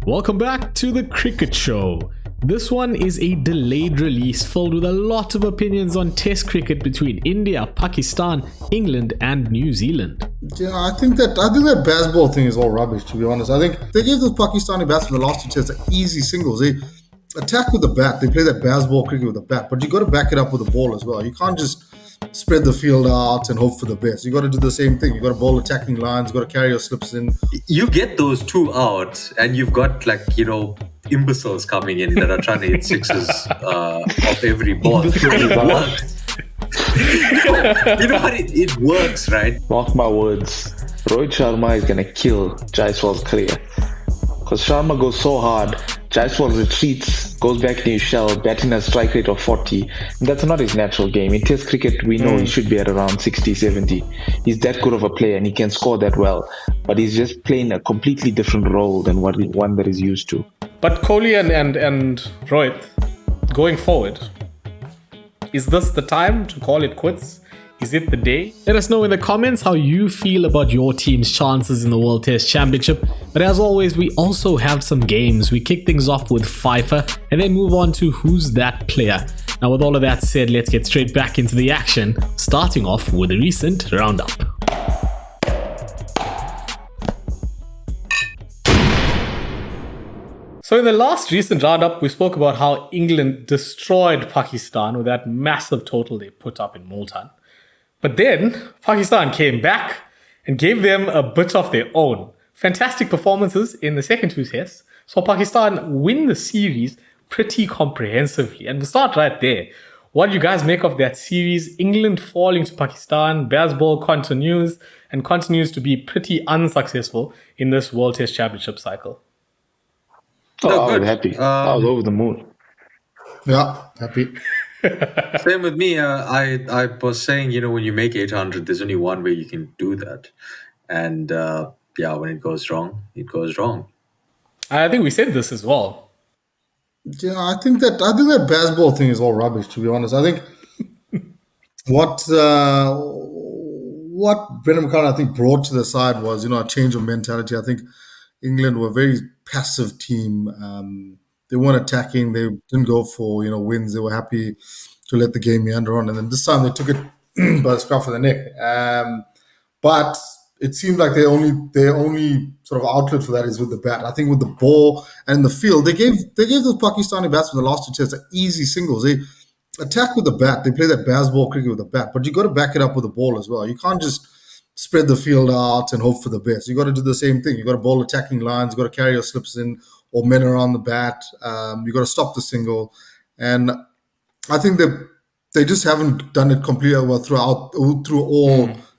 Welcome back to the Cricket Show. This one is a delayed release filled with a lot of opinions on Test cricket between India, Pakistan, England, and New Zealand. Yeah, I think that baseball thing is all rubbish, to be honest. I think they gave those Pakistani batsmen the last two tests easy singles. They attack with the bat. They play that baseball cricket with the bat, but you got to back it up with the ball as well. You can't just spread the field out and hope for the best. You got to do the same thing. You got to bowl attacking lines. You got to carry your slips in. You get those two outs, and you've got imbeciles coming in that are trying to hit sixes off every ball. It works. You know what? It works, right? Mark my words. Rohit Sharma is going to kill Jaiswal's career. Because Sharma goes so hard, Jaiswal retreats, goes back in his shell, batting a strike rate of 40. And that's not his natural game. In Test cricket, we know he should be at around 60, 70. He's that good of a player and he can score that well. But he's just playing a completely different role than one that he's used to. But Kohli and Rohit, going forward, is this the time to call it quits? Is it the day? Let us know in the comments how you feel about your team's chances in the World Test Championship. But as always, we also have some games. We kick things off with FIFER and then move on to Who's That Player. Now, with all of that said, let's get straight back into the action, starting off with a recent roundup. So in the last recent roundup, we spoke about how England destroyed Pakistan with that massive total they put up in Multan. But then Pakistan came back and gave them a bit of their own. Fantastic performances in the second two tests. So Pakistan win the series pretty comprehensively. And we'll start right there. What do you guys make of that series? England falling to Pakistan, baseball continues to be pretty unsuccessful in this World Test Championship cycle. I was happy. I was over the moon. Yeah, happy. Same with me. I was saying, when you make 800, there's only one way you can do that. And when it goes wrong, it goes wrong. I think we said this as well. Yeah, I think that baseball thing is all rubbish, to be honest. I think what Brendan McCullum brought to the side was a change of mentality. I think England were a very passive team. They weren't attacking. They didn't go for wins. They were happy to let the game meander on. And then this time they took it by the scruff of the neck. But it seemed like their only sort of outlet for that is with the bat. I think with the ball and the field, they gave those Pakistani batsmen the last two tests easy singles. They attack with the bat. They play that baseball cricket with the bat. But you got to back it up with the ball as well. You can't just spread the field out and hope for the best. You got to do the same thing. You got to bowl attacking lines. You got to carry your slips in or men around the bat. You got to stop the single. And I think they just haven't done it completely well through all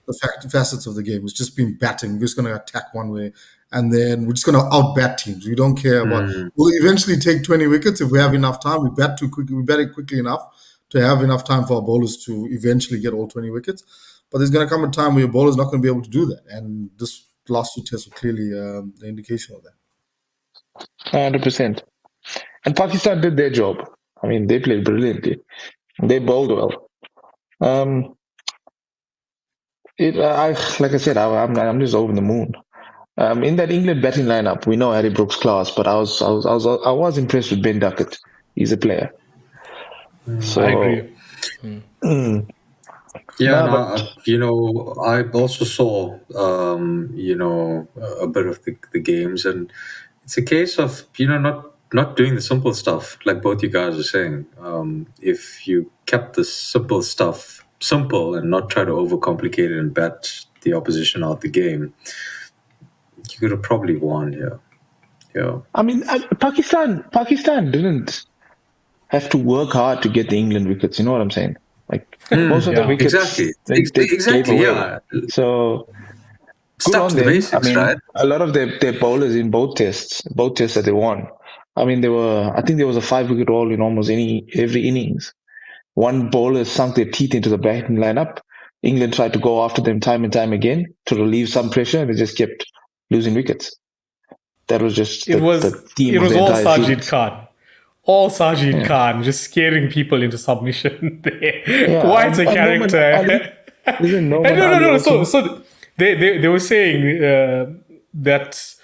the facets of the game. It's just been batting. We're just going to attack one way, and then we're just going to out-bat teams. We don't care about. We'll eventually take 20 wickets if we have enough time. We bat too quickly. We bat it quickly enough to have enough time for our bowlers to eventually get all 20 wickets. But there's going to come a time where your bowler's not going to be able to do that, and this last two tests were clearly the indication of that. 100%. And Pakistan did their job. I mean, they played brilliantly. They bowled well. Like I said, I'm just over the moon. In that England batting lineup, we know Harry Brooks' class, but I was impressed with Ben Duckett. He's a player. So, I agree. I also saw, a bit of the games, and it's a case of, not doing the simple stuff, like both you guys are saying. If you kept the simple stuff simple and not try to overcomplicate it and bat the opposition out the game, you could have probably won here. Yeah. I mean, Pakistan didn't have to work hard to get the England wickets. You know what I'm saying? Most of the wickets, exactly. Gave away. Yeah. So Stuck to the basics, right? A lot of their bowlers in both tests that they won. I mean, I think there was a 5-wicket haul in almost every innings. One bowler sunk their teeth into the batting lineup. England tried to go after them time and time again to relieve some pressure, and they just kept losing wickets. That was just the theme. It was all Sajid Khan. All Sajid Khan, just scaring people into submission. Quite a character. No. So they were saying that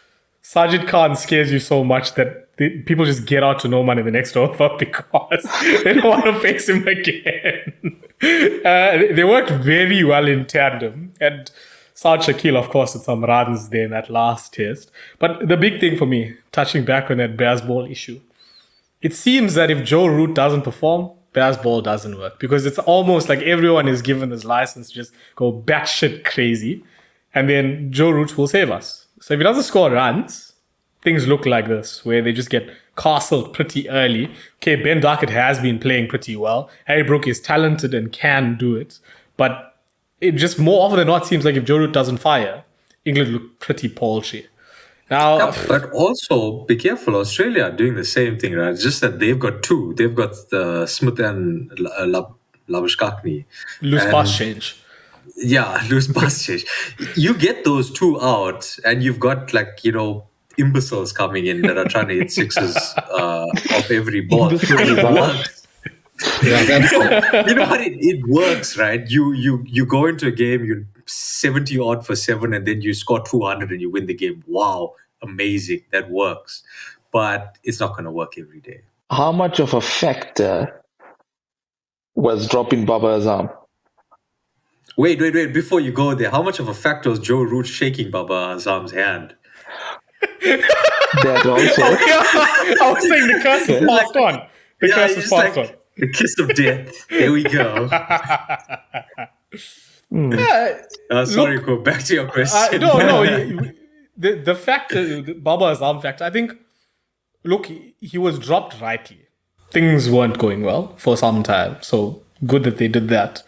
Sajid Khan scares you so much that people just get out to no man in the next over because they don't want to face him again. They worked very well in tandem. And Saad Shakil, of course, with some runs there in that last test. But the big thing for me, touching back on that Bazball issue, it seems that if Joe Root doesn't perform, Bazball doesn't work. Because it's almost like everyone is given this license to just go batshit crazy. And then Joe Root will save us. So if he doesn't score runs, things look like this, where they just get castled pretty early. Okay, Ben Duckett has been playing pretty well. Harry Brook is talented and can do it. But it just more often than not seems like if Joe Root doesn't fire, England look pretty paltry. Now, Yeah, but also be careful. Australia are doing the same thing, right? It's just that they've got two. They've got Smith and Labuschagne. loose And- pass change. Yeah, loose pass change. You get those two out, and you've got imbeciles coming in that are trying to hit sixes off every ball. It works. Yeah, that's You know what? It works, right? You go into a game, you're 70 odd for 7, and then you score 200 and you win the game. Wow, amazing. That works. But it's not going to work every day. How much of a factor was dropping Baba Azam? Wait. Before you go there, how much of a factor was Joe Root shaking Baba Azam's hand? That also. I was saying the curse is passed on. The curse is it's passed like on. the kiss of death. There we go. Sorry, go back to your question. The factor, the Baba Azam factor, I think, look, he was dropped rightly. Things weren't going well for some time, so good that they did that.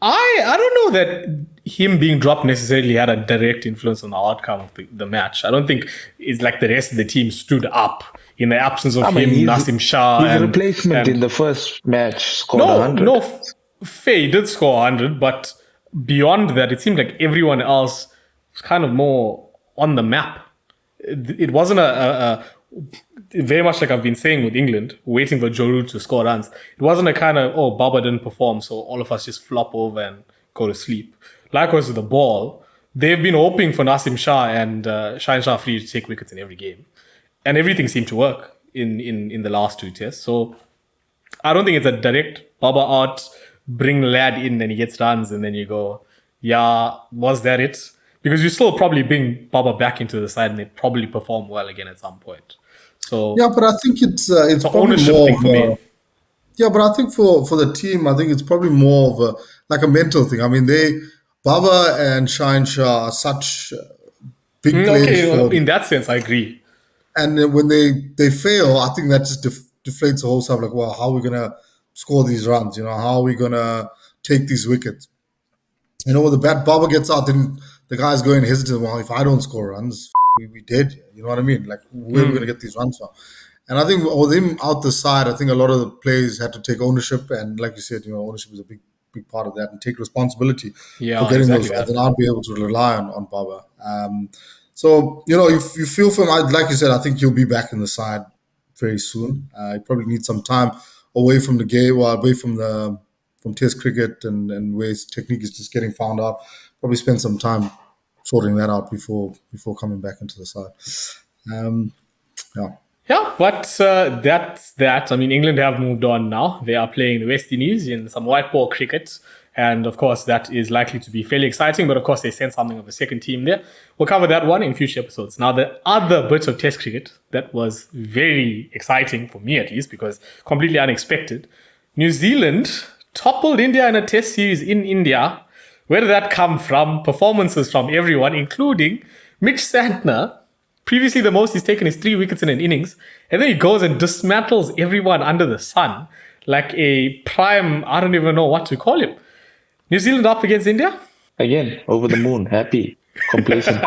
I don't know that him being dropped necessarily had a direct influence on the outcome of the match. I don't think it's like the rest of the team stood up in the absence of Nasim Shah. His replacement in the first match scored No, 100. Faye did score 100, but beyond that, it seemed like everyone else was kind of more on the map. It wasn't a very much like I've been saying with England, waiting for Joe Root to score runs. It wasn't a kind of, Baba didn't perform, so all of us just flop over and go to sleep. Likewise with the ball, they've been hoping for Nasim Shah and Shaheen Shah Afridi to take wickets in every game. And everything seemed to work in the last two tests. So I don't think it's a direct Baba out, bring lad in and he gets runs and then you go, yeah, was that it? Because you still probably bring Baba back into the side and they probably perform well again at some point. So yeah, but I think it's an probably ownership more thing of for me. Yeah, but I think for the team, I think it's probably more of a mental thing. I mean, Baba and Shaheen Shah are such big players. Okay, in that sense, I agree. And then when they fail, I think that just deflates the whole side. Like, well, how are we gonna score these runs? How are we gonna take these wickets? When the bat Baba gets out, then the guys going hesitant. Well, if I don't score runs, we dead. You know what I mean? Like, where are we gonna get these runs from? And I think with him out the side, I think a lot of the players had to take ownership. And like you said, ownership is a big part of that, and take responsibility for getting exactly those runs. And I'll be able to rely on Baba. So, if you feel for him, like you said, I think he'll be back in the side very soon. He probably needs some time away from the game, or away from Test cricket and where his technique is just getting found out. Probably spend some time sorting that out before coming back into the side. Yeah, but that's that. I mean, England have moved on now. They are playing the West Indies in some white ball cricket. And of course, that is likely to be fairly exciting. But of course, they sent something of a second team there. We'll cover that one in future episodes. Now, the other bit of Test cricket that was very exciting, for me at least, because completely unexpected. New Zealand toppled India in a Test series in India. Where did that come from? Performances from everyone, including Mitch Santner. Previously, the most he's taken is 3 wickets in an innings. And then he goes and dismantles everyone under the sun. Like a prime, I don't even know what to call him. New Zealand up against India? Again, over the moon, happy, complacent.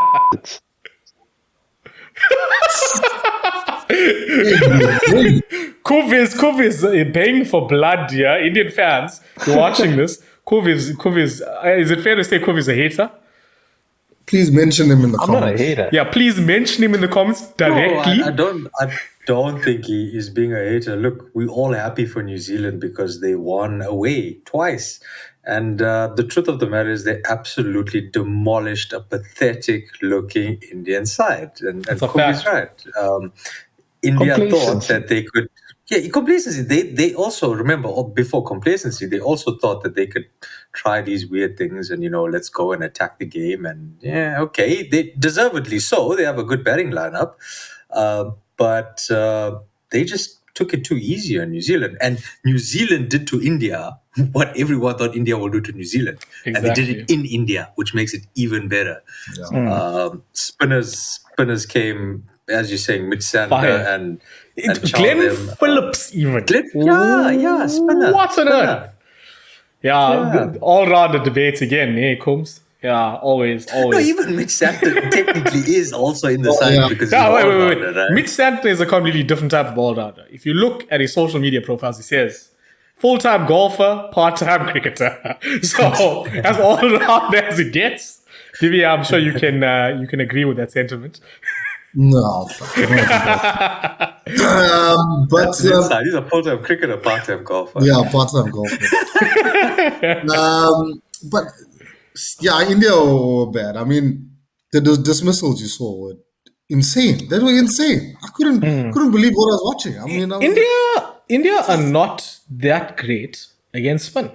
Kuv is baying for blood here. Indian fans, you're watching this. Kuv is it fair to say Kuv is a hater? Please mention him in the I'm not a comments. hater. Yeah, please mention him in the comments No, directly. I don't think he is being a hater. Look, we're all happy for New Zealand because they won away twice. And the truth of the matter is they absolutely demolished a pathetic-looking Indian side. And It's a Kubi's fact. right. India thought Complacency. that they could. Yeah, complacency. They also remember before complacency, they also thought that they could try these weird things and let's go and attack the game. And yeah, okay, they deservedly so. They have a good batting lineup, but they just took it too easy on New Zealand. And New Zealand did to India what everyone thought India will do to New Zealand, and they did it in India, which makes it even better. Spinners came, as you're saying, mid-sander and Glenn them, Phillips even. yeah, spinner. What on earth? Yeah. All-rounder debates again, Combs? Yeah, always. No, even Mitch Santner technically is also in the side because he's wait. right? Mitch Santner is a completely different type of all-rounder. If you look at his social media profiles, he says, full-time golfer, part-time cricketer. So, as all-round as it gets, Vivi, I'm sure you can agree with that sentiment. No. But he's a full-time cricketer, part-time golfer. Yeah, part-time golfer. But yeah, India were bad. I mean, the dismissals you saw were insane. They were insane. I couldn't believe what I was watching. I mean, India are not that great against spin.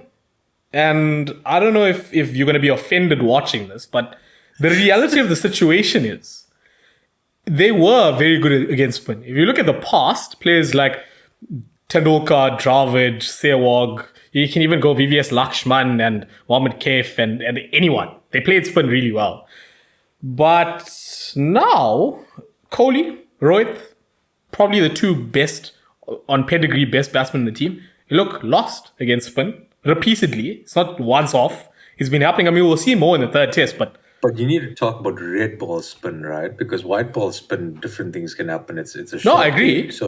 And I don't know if you're going to be offended watching this, but the reality of the situation is they were very good against spin. If you look at the past, players like Tendulkar, Dravid, Sehwag, you can even go VVS Lakshman and Mohammad Kaif and anyone. They played spin really well. But now, Kohli, Rohit, probably the two best, on pedigree, best batsmen in the team, look lost against spin repeatedly. It's not once off. It's been happening. I mean, we'll see more in the third test, but you need to talk about red ball spin, right? Because white ball spin, different things can happen. It's a short No, I agree. game. So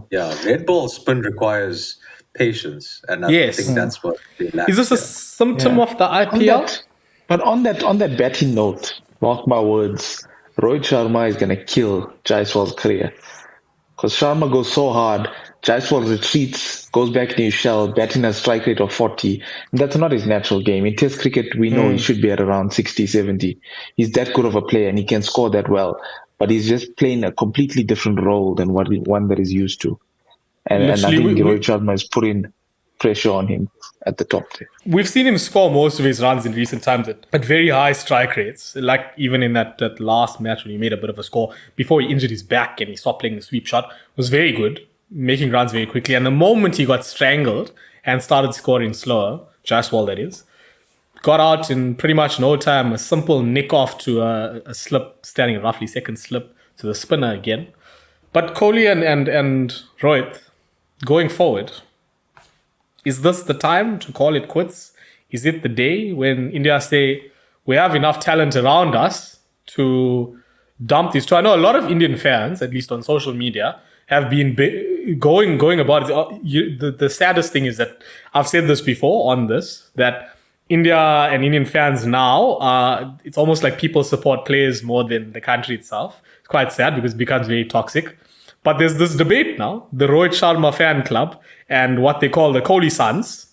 yeah, red ball spin requires patience, and I think that's what they lack. Is this a symptom of the IPL? But on that batting note, mark my words, Rohit Sharma is going to kill Jaiswal's career. Because Sharma goes so hard, Jaiswal retreats, goes back in his shell, batting a strike rate of 40. And that's not his natural game. In Test cricket, we know he should be at around 60, 70. He's that good of a player and he can score that well. But he's just playing a completely different role than one that he's used to. And I think Rohit Sharma is putting pressure on him at the top there. We've seen him score most of his runs in recent times at very high strike rates. Like even in that last match when he made a bit of a score before he injured his back and he stopped playing the sweep shot, was very good, making runs very quickly. And the moment he got strangled and started scoring slower, Jaiswal that is, got out in pretty much no time, a simple nick off to a slip, standing roughly second slip to the spinner again. But Kohli and Rohit, going forward, is this the time to call it quits? Is it the day when India say, we have enough talent around us to dump these two? I know a lot of Indian fans, at least on social media, have been going about it. The saddest thing is that I've said this before on this, that India and Indian fans now, it's almost like people support players more than the country itself. It's quite sad because it becomes very toxic. But there's this debate now, the Rohit Sharma fan club and what they call the Kohli sons.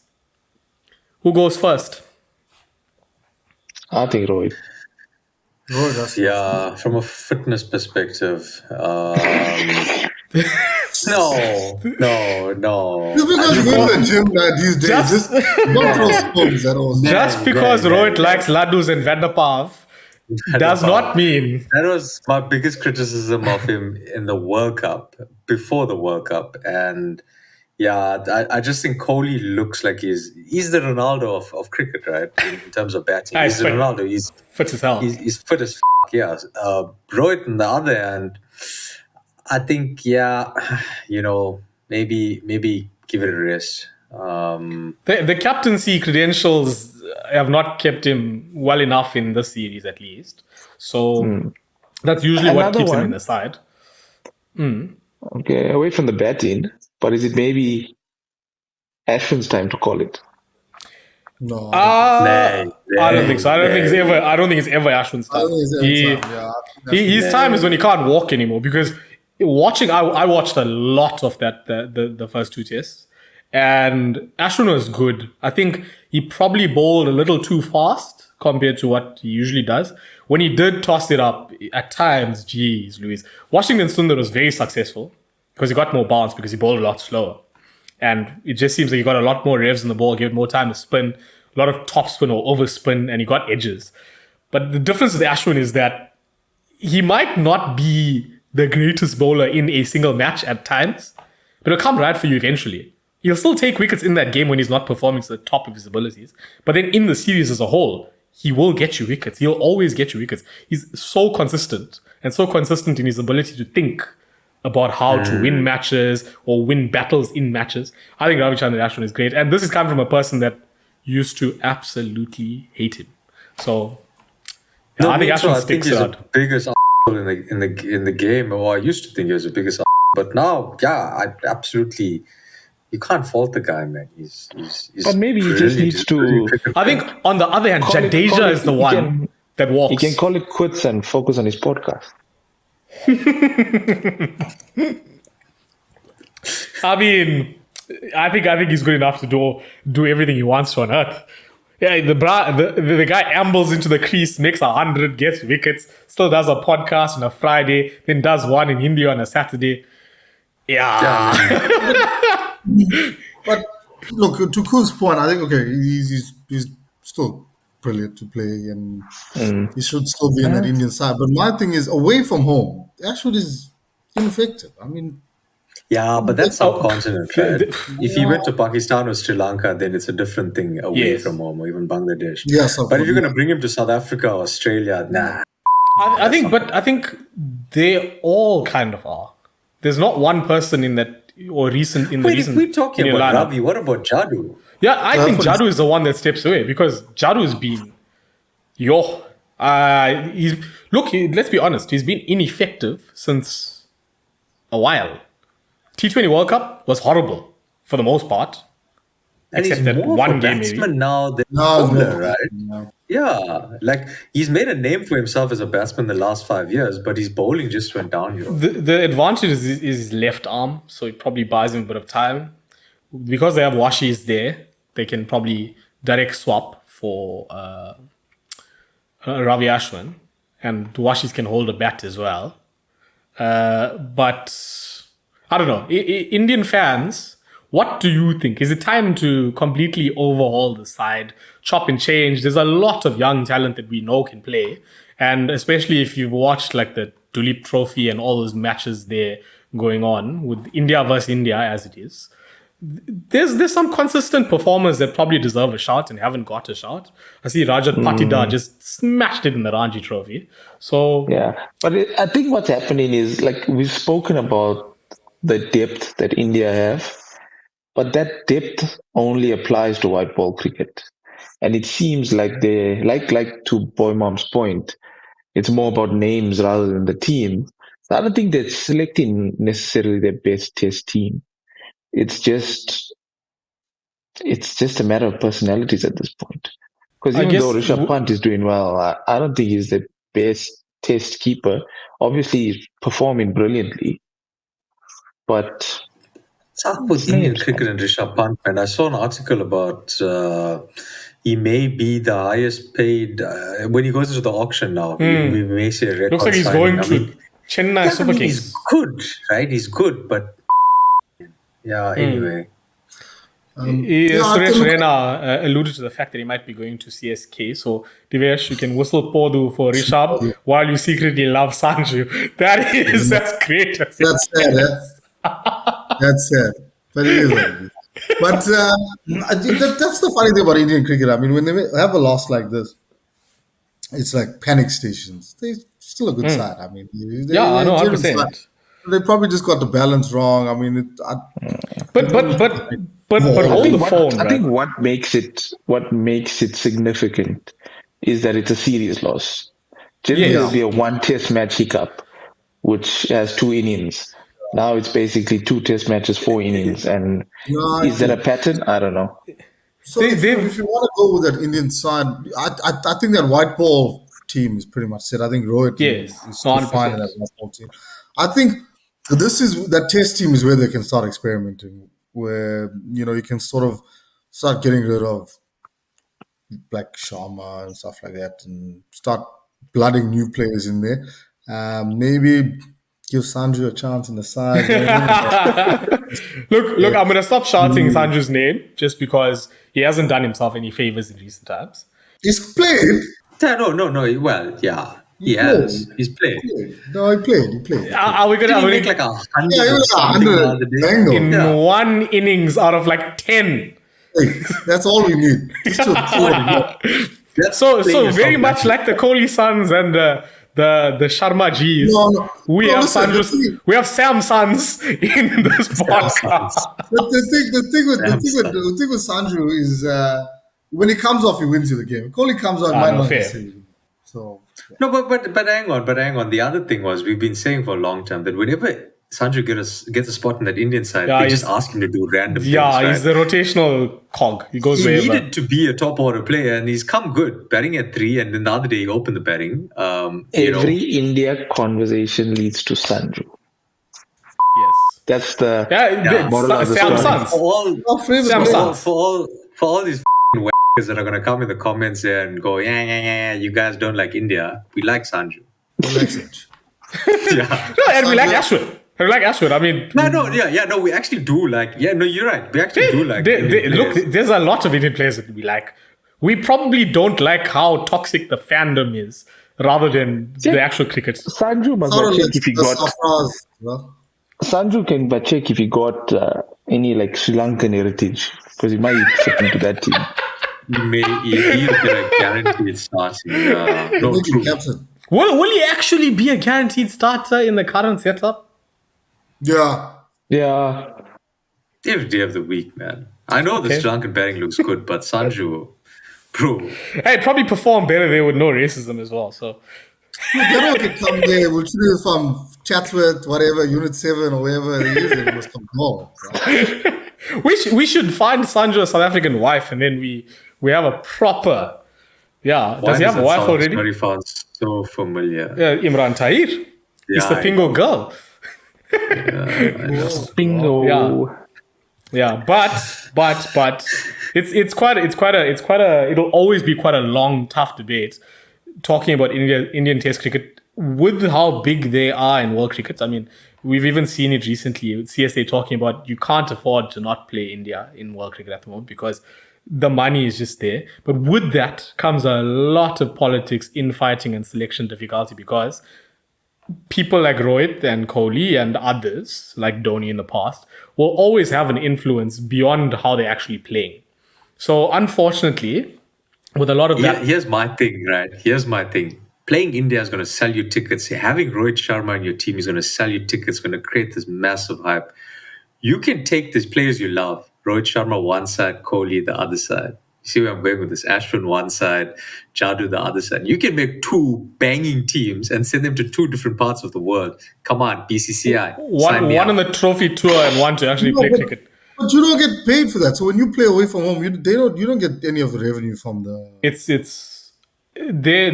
Who goes first? I think Rohit. Yeah, from a fitness perspective, no. Just because you go to the gym these days, just don't throw stones at all. Just because Rohit likes laddus and Vanderpav does not mean... That was my biggest criticism of him in the World Cup, before the World Cup. And yeah, I just think Kohli looks like he's the Ronaldo of cricket, right? In terms of batting. He's the Ronaldo. He's fit as hell. He's fit as yeah. Rohit on the other hand, I think, maybe give it a rest. The captaincy credentials have not kept him well enough in this series, at least. So that's usually what keeps him in the side. Okay, away from the batting, but is it maybe Ashwin's time to call it? No, I don't think so. I don't think so. I don't think it's Nay. ever. I don't think it's ever Ashwin's I time. don't think it's any time. Yeah, I think that's His time is when he can't walk anymore. Because watching, I watched a lot of that the first two tests, and Ashwin was good. I think he probably bowled a little too fast compared to what he usually does. When he did toss it up at times, geez, Louise, Washington Sundar was very successful because he got more bounce because he bowled a lot slower. And it just seems like he got a lot more revs in the ball, gave it more time to spin, a lot of top spin or overspin, and he got edges. But the difference with Ashwin is that he might not be the greatest bowler in a single match at times, but it'll come right for you eventually. He'll still take wickets in that game when he's not performing to the top of his abilities. But then in the series as a whole, he will get you wickets. He'll always get you wickets. He's so consistent and so consistent in his ability to think about how to win matches or win battles in matches. I think Ravichandran Ashwin is great. And this is coming from a person that used to absolutely hate him. So yeah, No, I think me too. Ashwin I think sticks he's out. the biggest in the game. Or I used to think he was the biggest, but now, yeah, I absolutely. You can't fault the guy, man. He's But maybe he just brilliant. needs He's to- brilliant cricket I think player. on the other hand, Call it- Jadeja call it- is the he one can- that walks. He can call it quits and focus on his podcast. I mean, I think he's good enough to do everything he wants to on earth. Yeah, the guy ambles into the crease, makes 100, gets wickets, still does a podcast on a Friday, then does one in India on a Saturday. Yeah. But look, to Kuhn's point, I think he's still brilliant to play, and he should still be in that Indian side. But my thing is, away from home, Ashwood is ineffective. I mean, Yeah, but that's subcontinent, right? If he went to Pakistan or Sri Lanka, then it's a different thing away Yes. from home, or even Bangladesh. Yeah, But if you're going to bring him to South Africa or Australia, nah. I think they all kind of are. There's not one person in that or recent in the Wait, if recent we're talking Indian about lineup. Ravi, what about Jadu? Yeah, I think Jadu is the one that steps away because Jadu's been, let's be honest, he's been ineffective since a while. T20 World Cup was horrible for the most part. And Except he's that more one of a game, maybe. batsman now than no, bowler, right? no. Yeah, like he's made a name for himself as a batsman the last 5 years, but his bowling just went downhill. The advantage is his left arm, so it probably buys him a bit of time. Because they have Washis there, they can probably direct swap for Ravi Ashwin, and Washis can hold a bat as well. But I don't know. Indian fans, what do you think? Is it time to completely overhaul the side, chop and change? There's a lot of young talent that we know can play. And especially if you've watched like the Duleep Trophy and all those matches there going on with India versus India as it is, there's some consistent performers that probably deserve a shot and haven't got a shot. I see Rajat Patidar just smashed it in the Ranji Trophy. So Yeah, but I think what's happening is like we've spoken about the depth that India have, but that depth only applies to white ball cricket, and it seems like they like to Boy Mom's point, it's more about names rather than the team. So I don't think they're selecting necessarily their best test team. It's just a matter of personalities at this point. Because I even though guess Rishabh Pant is doing well, I don't think he's the best test keeper. Obviously, he's performing brilliantly, but What's up with Indian cricket and Rishabh Pant? And I saw an article about he may be the highest paid when he goes into the auction now. We may see a record. looks like he's signing. going to Chennai Super Kings. He's good, right? He's good, but yeah. Anyway, Suresh Raina alluded to the fact that he might be going to CSK. So, Divesh, you can whistle Podu for Rishabh while you secretly love Sanju. That's great. That's sad, That's sad. But it is what it is. But that's the funny thing about Indian cricket. I mean, when they have a loss like this, it's like panic stations. They're still a good side. I mean, Yeah, I know, they're 100%. They probably just got the balance wrong. I mean, But hold the phone, I think right? what makes it significant is that it's a serious loss. Generally, Yes. there'll be a one test match hiccup, which has 2 innings. Now it's basically 2 test matches, 4 innings. And No, is that a pattern? I don't know. So if you want to go with that Indian side, I think that white ball team is pretty much set. I think Rohit Yes, is still fine in 100%. that white ball team. I think that test team is where they can start experimenting, where you can sort of start getting rid of like Sharma and stuff like that, and start blooding new players in there. Maybe give Sanju a chance in the side. You know what I mean? Look, I'm gonna stop shouting Sanju's name just because he hasn't done himself any favors in recent times. He's played. Yeah, no. Well, yeah, he played. has. He's played. No, he played. Are we Did gonna he make like 100 Yeah, he or was something the 100. other day? Bang on. in Yeah. one innings out of like 10? Hey, that's all we need. Just to That's So playing a very song much like the Kohli sons and the Sharma G's. No. We No, have listen, Sanju's, we have Sam Sons in this podcast. the thing with Sanju is when he comes off, he wins you the game. Kohli comes on, might no, not fair. necessarily win. So No, but hang on. The other thing was we've been saying for a long time that whenever Sanju gets a spot in that Indian side, Yeah, they just he's- ask him to do random Yeah, things. he's the rotational cog. He goes He wherever. needed to be a top order player, and he's come good, batting at 3. And then the other day he opened the batting. Every India conversation leads to Sanju. Yes. That's the Yeah, moral of the Sam story. Sons. for all our favorite Sam player. Sons. for all these whackers that are gonna come in the comments there and go, yeah, you guys don't like India. We like Sanju. Relax it. Yeah. No, and we like Ashwin. I mean, No, we actually do like. Yeah, no, you're right. We actually do like. Indian look, players. there's a lot of Indian players that we like. We probably don't like how toxic the fandom is, rather than the actual cricket. Sanju must Sort of check like if he the got Safras, well. Sanju can but check if he got any like Sri Lankan heritage because he might fit into that team. He'll get a guaranteed start. No, Make him true. captain. Will he actually be a guaranteed starter in the current setup? Yeah. Yeah, Every day of the week, man. I know the Sri Lankan batting looks good, but Sanju, bro. Hey, he'd probably perform better there with no racism as well. So Gano can come there. We'll choose him from Chatsworth, whatever, Unit 7 or wherever he is. It must come more. Right? we should find Sanju a South African wife, and then we have a proper. Yeah, does he have a wife already? Sorry, sounds so familiar. Imran Tahir. He's Yeah, the Pingo girl. bingo. Yeah, but it's quite a it'll always be quite a long, tough debate talking about Indian Test cricket with how big they are in world cricket. I mean, we've even seen it recently with CSA talking about you can't afford to not play India in world cricket at the moment because the money is just there. But with that comes a lot of politics, infighting, and selection difficulty because people like Rohit and Kohli and others, like Dhoni in the past, will always have an influence beyond how they're actually playing. So unfortunately, with a lot of that... Here's my thing, right? Here's my thing. Playing India is going to sell you tickets. Having Rohit Sharma in your team is going to sell you tickets, going to create this massive hype. You can take these players you love, Rohit Sharma one side, Kohli the other side. You see where I'm going with this? Ashwin one side, Jadu the other side. You can make 2 banging teams and send them to 2 different parts of the world. Come on, BCCI. One on the trophy tour and one to actually play cricket. But you don't get paid for that. So when you play away from home, you don't get any of the revenue from the. They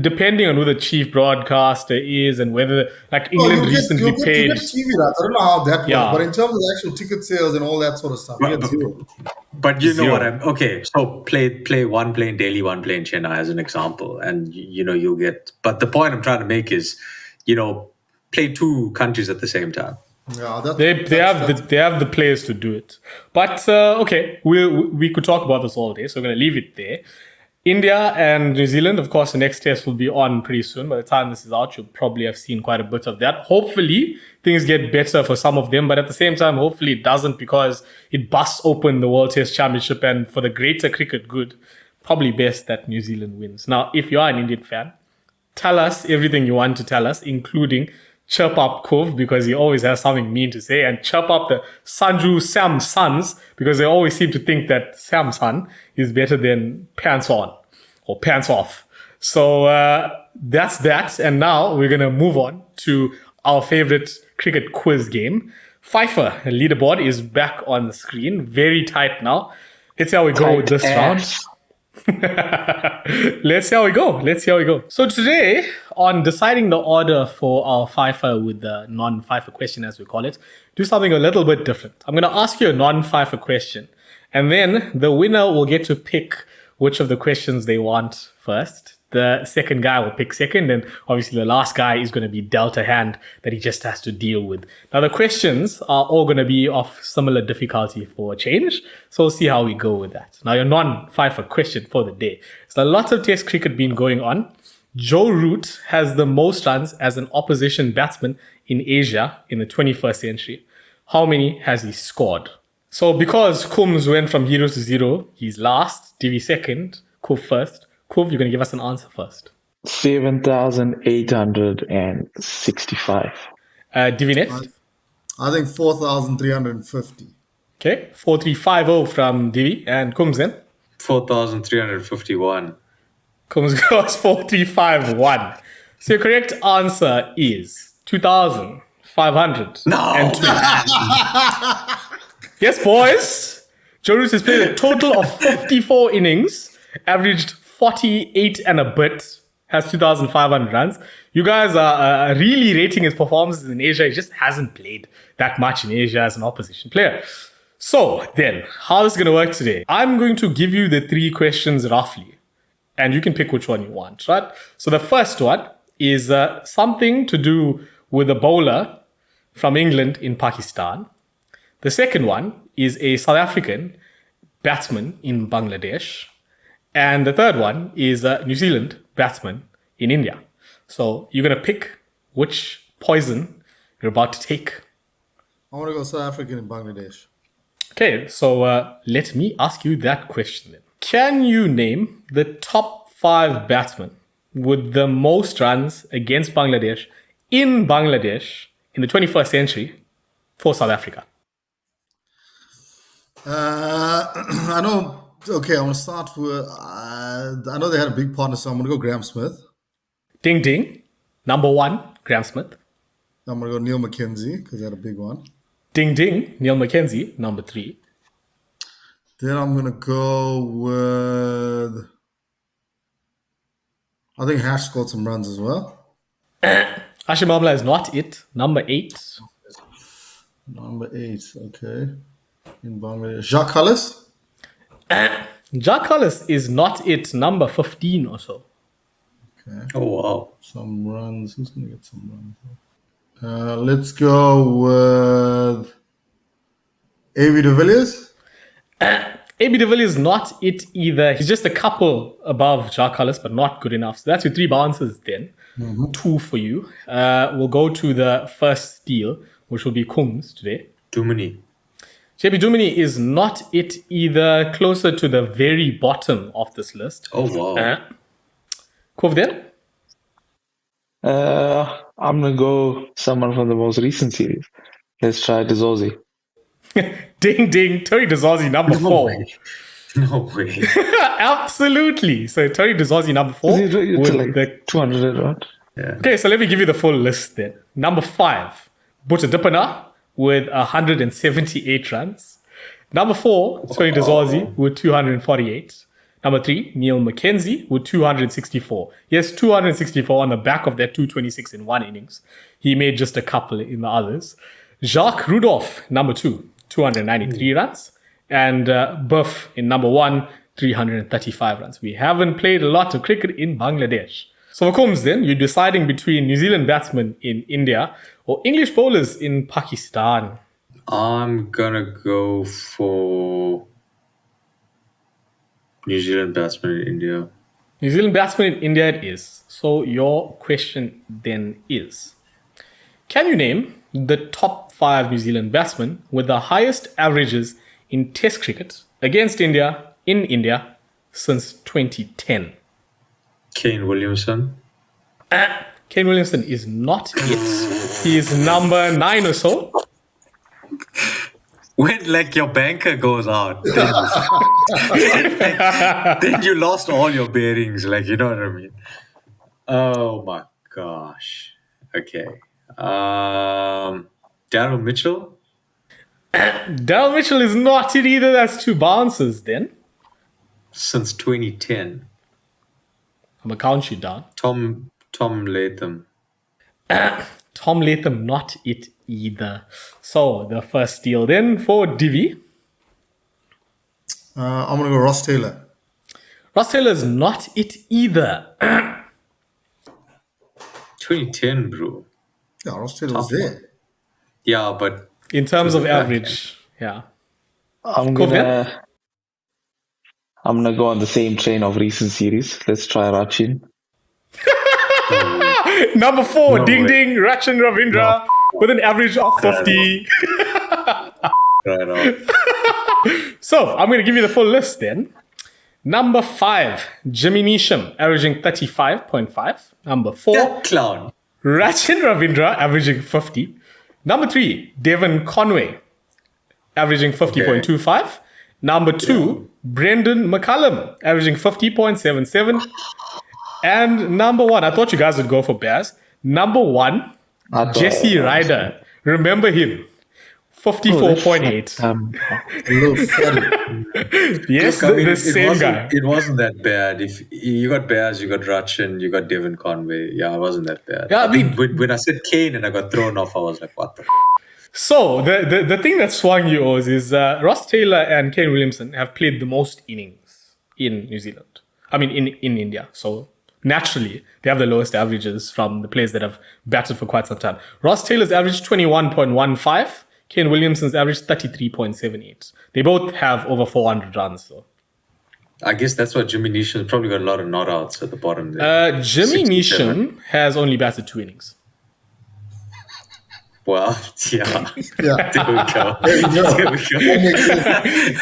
depending on who the chief broadcaster is and whether England recently paid. You get TV rights. I don't know how that Yeah. works, but in terms of the actual ticket sales and all that sort of stuff, you get zero. But you know Zero. what I'm okay. So play one play in Delhi, one play in Chennai as an example, and you'll get. But the point I'm trying to make is, play 2 countries at the same time. Yeah, They have the players to do it. But okay, we could talk about this all day, so we're going to leave it there. India and New Zealand, of course, the next test will be on pretty soon. By the time this is out, you'll probably have seen quite a bit of that. Hopefully, things get better for some of them, but at the same time, hopefully it doesn't because it busts open the World Test Championship, and for the greater cricket good, probably best that New Zealand wins. Now, if you are an Indian fan, tell us everything you want to tell us, including chirp up Kov because he always has something mean to say, and chirp up the Sanju Sam Sons because they always seem to think that Sam Sun is better than Pants On or Pants Off. So that's that. And now we're going to move on to our favorite cricket quiz game. FIFER leaderboard is back on the screen. Very tight now. Let's see how we go with this round. Let's see how we go. So today, on deciding the order for our FIFER with the non-FIFER question, as we call it, do something a little bit different. I'm going to ask you a non-FIFER question, and then the winner will get to pick which of the questions they want first. The second guy will pick second, and obviously the last guy is going to be dealt a hand that he just has to deal with. Now the questions are all going to be of similar difficulty for a change, so we'll see how we go with that. Now your non-FIFER question for the day. So lots of Test cricket been going on. Joe Root has the most runs as an opposition batsman in Asia in the 21st century. How many has he scored? So because Kums went from 0 to 0, he's last, Divi second, Kuv first. Kuv, you're going to give us an answer first. 7,865. Divi next. I think 4,350. Okay, 4350 from Divi. And Kums then? 4,351. Kums goes 4351. So your correct answer is 2,500. No! Yes, boys. Joe Root has played a total of 54 innings, averaged 48 and a bit, has 2,500 runs. You guys are really rating his performances in Asia. He just hasn't played that much in Asia as an opposition player. So then, how is it going to work today? I'm going to give you the 3 questions roughly, and you can pick which one you want, right? So the first one is something to do with a bowler from England in Pakistan. The second one is a South African batsman in Bangladesh. And the third one is a New Zealand batsman in India. So you're going to pick which poison you're about to take. I want to go South African in Bangladesh. Okay, so let me ask you that question then. Can you name the top 5 batsmen with the most runs against Bangladesh in Bangladesh in the 21st century for South Africa? I know. Okay, I want to start with. I know they had a big partner, so I'm going to go Graham Smith. Ding ding. Number 1, Graham Smith. I'm going to go Neil McKenzie because they had a big one. Ding ding. Neil McKenzie, number 3. Then I'm going to go with. I think Hash scored some runs as well. Hashim Amla is not it. Number 8. Number 8, okay. In Bangladesh. Jacques Kallis? Jacques Kallis is not it. Number 15 or so. Okay. Oh, wow. Some runs. Who's going to get some runs? Let's go with A.B. de Villiers. A.B. de Villiers is not it either. He's just a couple above Jacques Kallis, but not good enough. So that's your 3 bounces then. 2 for you. We'll go to the first steal, which will be Kums today. Dumini. JP Dumini is not it either, closer to the very bottom of this list. Oh, wow. Kuv then? I'm going to go someone from the most recent series. Let's try Dezozi. Ding ding. Tony Dezozi, number 4. No way. Absolutely. So Tony Dezozi, number 4. It's with like the 200, right? Yeah. Okay, so let me give you the full list then. Number 5, Butta Dipana with 178 runs. Number 4, Tony Dezozi with 248. Number 3, Neil McKenzie with 264. Yes, 264 on the back of that 226 in one innings. He made just a couple in the others. Jacques Rudolph, number 2, 293 runs. And Buff in number 1, 335 runs. We haven't played a lot of cricket in Bangladesh. So for Kums then, you're deciding between New Zealand batsmen in India or English bowlers in Pakistan. I'm going to go for New Zealand batsman in India. New Zealand batsman in India it is. So your question then is, can you name the top 5 New Zealand batsmen with the highest averages in Test cricket against India in India since 2010? Kane Williamson. Kane Williamson is not it. He is number 9 or so. When like your banker goes out, then you lost all your bearings. Like, you know what I mean? Oh my gosh. Okay. Daryl Mitchell. Daryl Mitchell is not it either. That's 2 bounces then. Since 2010. I'm going to count you down. Tom Latham. Tom Latham, not it either. So the first steal then for Divi. I'm going to go Ross Taylor. Ross Taylor is not it either. 2010, bro. Yeah, Ross Taylor was there. Yeah, but In terms of back average, yeah. I'm gonna go on the same train of recent series. Let's try Rachin. Number 4, No ding way. ding, Rachin Ravindra with an average of 50. right off. So I'm going to give you the full list then. Number 5, Jimmy Neesham, averaging 35.5. Number 4, That clown. Rachin Ravindra, averaging 50. Number 3, Devon Conway, averaging 50.25. Number 2, Brendan McCullum, averaging 50.77. And number 1, I thought you guys would go for Bears. Number 1, Jesse Ryder. Remember him. 54.8. A little fatty. Yes, I mean, the same guy. It wasn't that bad. If you got Bears, you got Rachin, you got Devon Conway. Yeah, it wasn't that bad. Yeah, I think when I said Kane and I got thrown off, I was like, what the So the thing that swung you, Oz, is Ross Taylor and Kane Williamson have played the most innings in New Zealand. I mean, in India. So naturally, they have the lowest averages from the players that have batted for quite some time. Ross Taylor's average 21.15. Kane Williamson's average 33.78. They both have over 400 runs, though. I guess that's why Jimmy Neesham's probably got a lot of not outs at the bottom there. Jimmy 67. Neesham has only batted 2 innings. Well, yeah. Yeah. There we go. There you go. There we go. That makes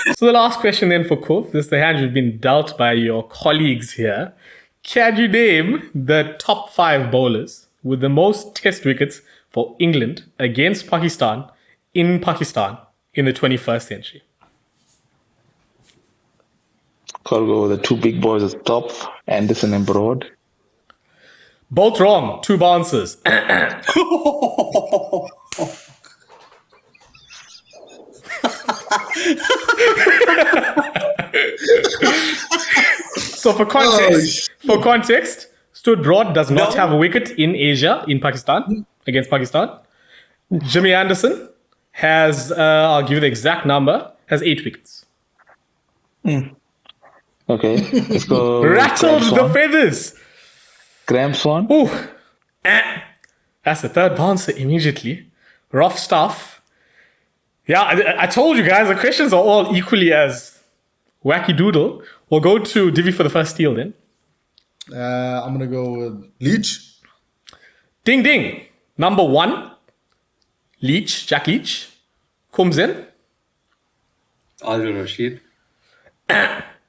sense. So the last question then for Kuf, this is the hand you've been dealt by your colleagues here. Can you name the top 5 bowlers with the most test wickets for England against Pakistan in the 21st century? Gotta go with the 2 big boys at the top, Anderson and Broad. Both wrong. 2 bounces. So for context, Stuart Broad does not have a wicket in Asia, against Pakistan. Jimmy Anderson has, I'll give you the exact number, has 8 wickets. Okay, let's go. Rattled Graham the Swan. feathers. Graham Swan. Ooh. That's the 3rd bouncer immediately. Rough stuff. Yeah, I told you guys, the questions are all equally as wacky doodle. We'll go to Divi for the first steal then. I'm going to go with Leach. Ding ding. Number 1, Jack Leach, comes in. Adil Rashid.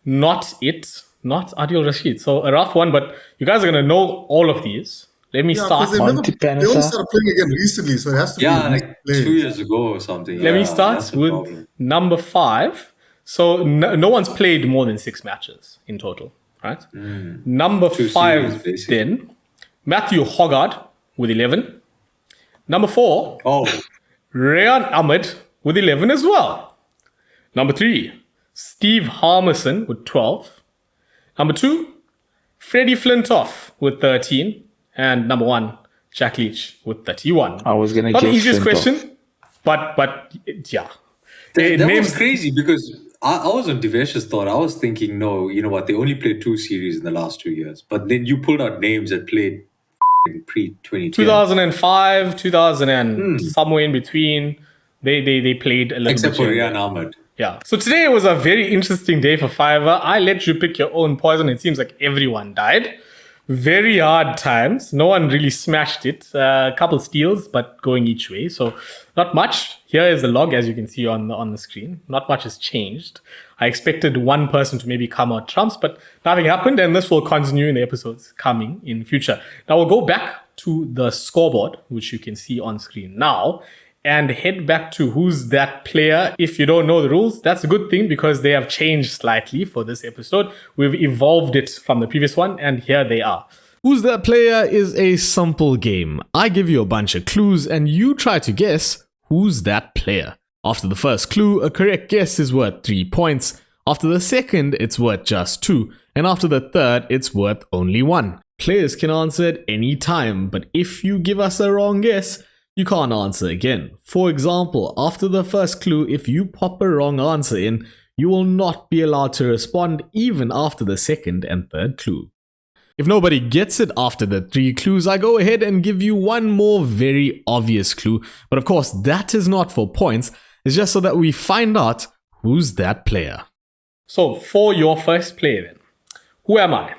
Not Adil Rashid. So a rough one, but you guys are going to know all of these. Let me start. They Monty only Panasa. started playing again recently, so it has to Yeah, be. like 2 years ago or something. Let me Yeah, start that's the with problem. number 5. So no one's played more than 6 matches in total, right? Number 2 5 series, basically. then, Matthew Hoggard with 11. Number 4, Oh, Rayan Ahmed with 11 as well. Number 3, Steve Harmison with 12. Number 2, Freddie Flintoff with 13. And number 1, Jack Leach with 31. I was gonna Not the guess easiest Flintoff. question, but yeah. that names- was crazy because I was on Divesh's thought. I was thinking, no, you know what? They only played 2 series in the last 2 years. But then you pulled out names that played pre-2010. 2005, 2000 and somewhere in between, they played a little Except bit. for here. Rian Ahmed. Yeah. So today was a very interesting day for FIFER. I let you pick your own poison. It seems like everyone died. Very hard times. No one really smashed it. A couple steals, but going each way. So not much. Here is the log, as you can see on the screen. Not much has changed. I expected one person to maybe come out trumps, but nothing happened. And this will continue in the episodes coming in future. Now we'll go back to the scoreboard, which you can see on screen now, and head back to who's that player. If you don't know the rules, that's a good thing because they have changed slightly for this episode. We've evolved it from the previous one, and here they are. Who's That Player is a simple game. I give you a bunch of clues and you try to guess who's that player. After the first clue, a correct guess is worth 3 points. After the second, it's worth just 2. And after the third, it's worth only 1. Players can answer at any time, but if you give us a wrong guess, you can't answer again. For example, after the first clue, if you pop a wrong answer in, you will not be allowed to respond even after the second and third clue. If nobody gets it after the 3 clues, I go ahead and give you one more very obvious clue. But of course, that is not for points. It's just so that we find out who's that player. So for your first player then, who am I?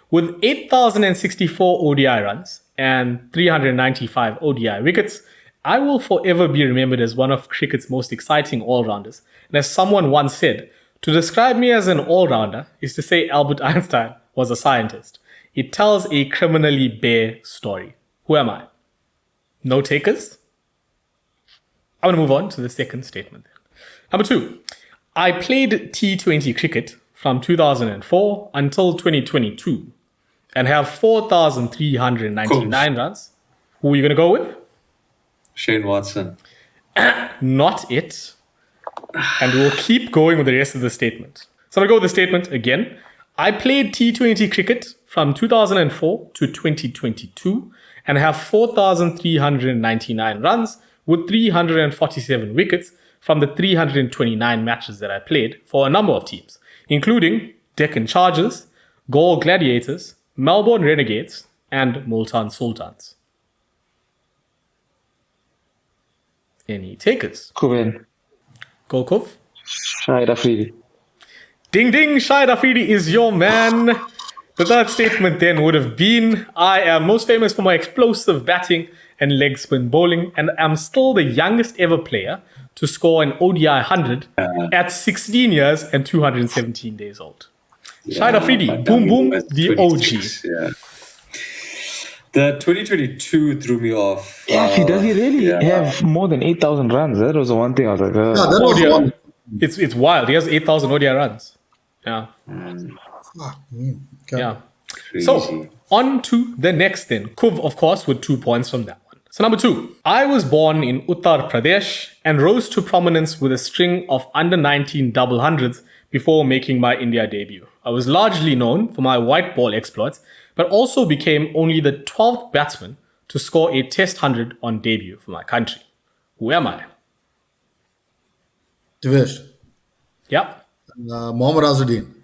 With 8,064 ODI runs and 395 ODI wickets, I will forever be remembered as one of cricket's most exciting all-rounders. And as someone once said, to describe me as an all-rounder is to say Albert Einstein was a scientist. It tells a criminally bare story. Who am I? No takers? I'm going to move on to the second statement. Number 2, I played T20 cricket from 2004 until 2022 and have 4,399 runs. Who are you going to go with? Shane Watson. Not it. And we'll keep going with the rest of the statement. So I'm going to go with the statement again. I played T20 cricket from 2004 to 2022 and have 4,399 runs with 347 wickets from the 329 matches that I played for a number of teams, including Deccan Chargers, Galle Gladiators, Melbourne Renegades, and Multan Sultans. Any takers? Kuven. Go, Kuv. Shahid Afridi. Ding ding, Shahid Afridi is your man. The third statement then would have been, I am most famous for my explosive batting and leg spin bowling, and am still the youngest ever player to score an ODI 100 at 16 years and 217 days old. Shahid Afridi, boom boom, the OG. Yeah. The 2022 threw me off. Does he really have more than 8,000 runs? That was the one thing I was like, Yeah, that was ODI. one. It's wild. He has 8,000 ODI runs. Yeah. Okay. Yeah. Crazy. So, on to the next then. Kuv, of course, with 2 points from that one. So, number 2. I was born in Uttar Pradesh and rose to prominence with a string of under-19 double hundreds before making my India debut. I was largely known for my white ball exploits, but also became only the 12th batsman to score a Test 100 on debut for my country. Who am I? Divesh. Yep. Mohammad Azharuddin.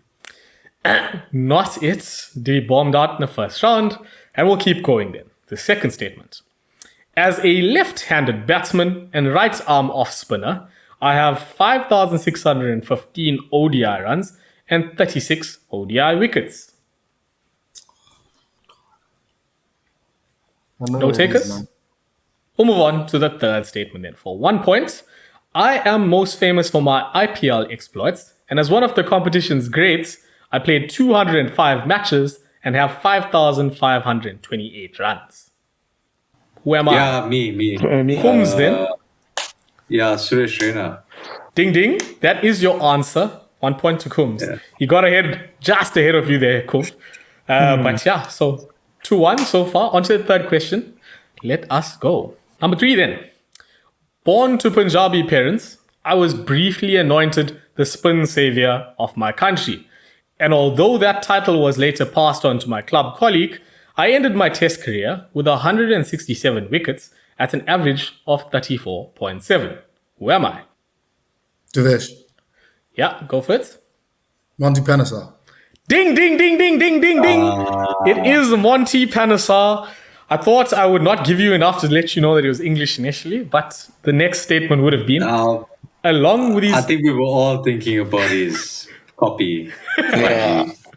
Not it. They bombed out in the first round. And we'll keep going then. The second statement. As a left-handed batsman and right arm off spinner, I have 5,615 ODI runs and 36 ODI wickets. No takers? We'll move on to the third statement then. For 1 point, I am most famous for my IPL exploits, and as one of the competition's greats, I played 205 matches and have 5,528 runs. Who am I? Yeah, me. Kums then. Yeah, Suresh Raina. Ding ding. That is your answer. 1 point to Kums. Yeah. He got ahead, just ahead of you there, Kums. But yeah, so 2-1 so far. On to the third question. Let us go. Number 3 then. Born to Punjabi parents, I was briefly anointed the spin savior of my country. And although that title was later passed on to my club colleague, I ended my test career with 167 wickets at an average of 34.7. Who am I? Divesh. Yeah, go for it. Monty Panesar. Ding, ding, ding, ding, ding, ding, ding. It is Monty Panesar. I thought I would not give you enough to let you know that it was English initially, but the next statement would have been, along with his... I think we were all thinking about his copy.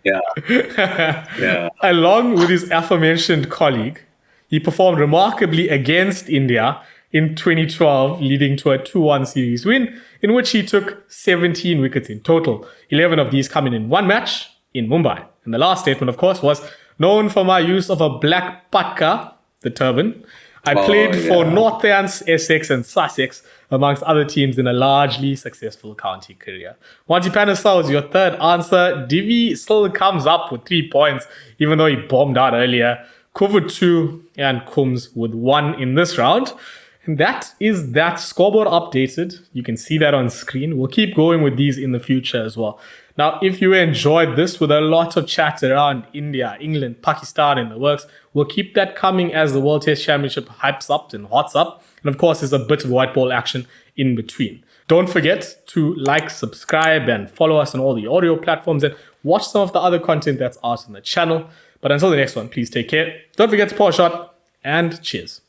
Yeah. Along with his aforementioned colleague, he performed remarkably against India in 2012, leading to a 2-1 series win, in which he took 17 wickets in total, 11 of these coming in one match in Mumbai. And the last statement, of course, was known for my use of a black patka, the turban. I played for Northants, Essex and Sussex, amongst other teams in a largely successful county career. Monty Panesar was your third answer. Divi still comes up with 3 points, even though he bombed out earlier. Kuv with 2 and Kums with 1 in this round. And that is that scoreboard updated. You can see that on screen. We'll keep going with these in the future as well. Now, if you enjoyed this with a lot of chat around India, England, Pakistan in the works, we'll keep that coming as the World Test Championship hypes up and hots up. And of course, there's a bit of white ball action in between. Don't forget to like, subscribe, and follow us on all the audio platforms and watch some of the other content that's out on the channel. But until the next one, please take care. Don't forget to pour a shot, and cheers.